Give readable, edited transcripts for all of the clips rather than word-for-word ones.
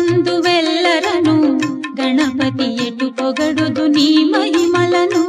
చందువెల్లరను గణపతి ఎటు పొగడుదు నీ మహిమలను.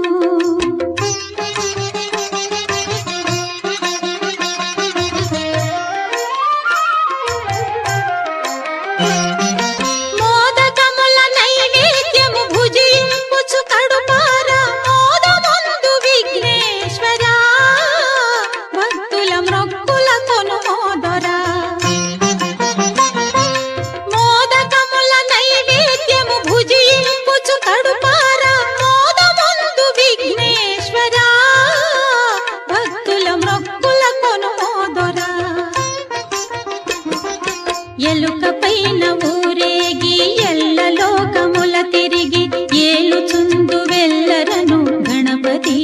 ఎలుక పైన ఊరేగి ఎల్ల లోకముల తిరిగి ఏలుచుందు వెల్లరను గణపతి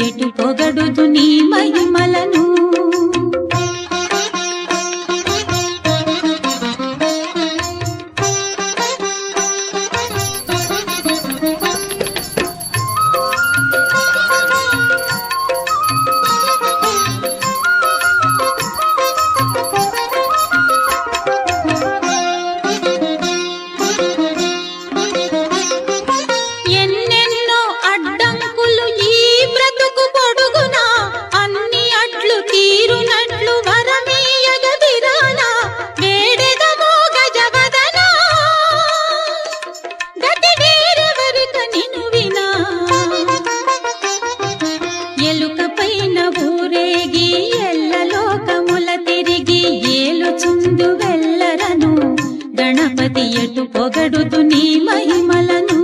ఎటు పొగడుదు నీ మహిమలను. ఎలుక పైన ఊరేగి ఎల్ల లోకముల తిరిగి ఏలుచుందు వెల్లరను గణపతి ఎటు పొగడుదు నీ మహిమలను.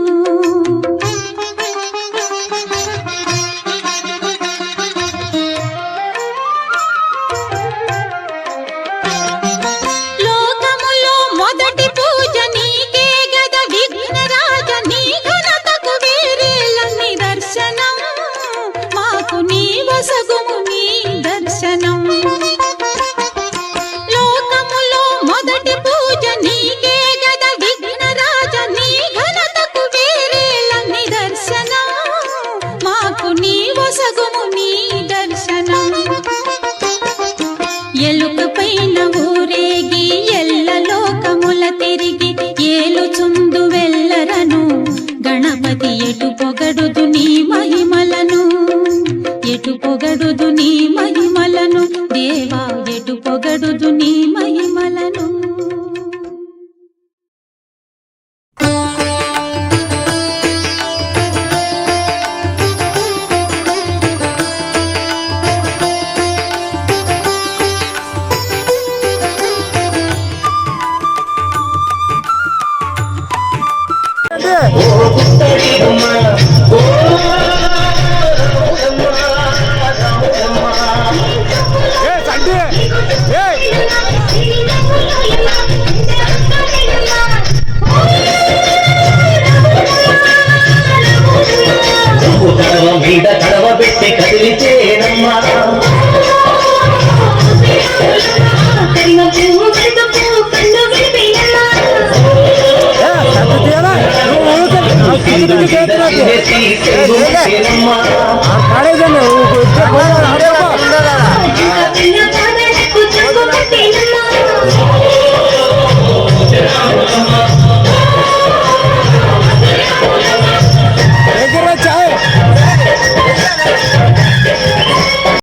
లోకములో మొదటి పూజ నీకే గద విఘ్నరాజ, నీ ఘనతకు వేరేల నిదర్శనం, మాకు నీ వసగుము నీ దర్శనం. లోకములో మొదటి పూజ నీకే గద విఘ్నరాజ, నీ ఘనతకు వేరేల నిదర్శనం, మాకు నీ వసగుము నీ దర్శనం. ఎలుక పైన ఊరేగి ఎల్ల లోకముల తిరిగి ఏలుచుందు వెల్లరను గణపతి ఎటు పొగడుదు నీ మహిమలను. ఎటు పొగడుదు నీ మహిమలను దేవా, ఎటు పొగడుదు నీ మహిమలను. మీద కడవ పెట్టి కదిలిచేనమ్మా,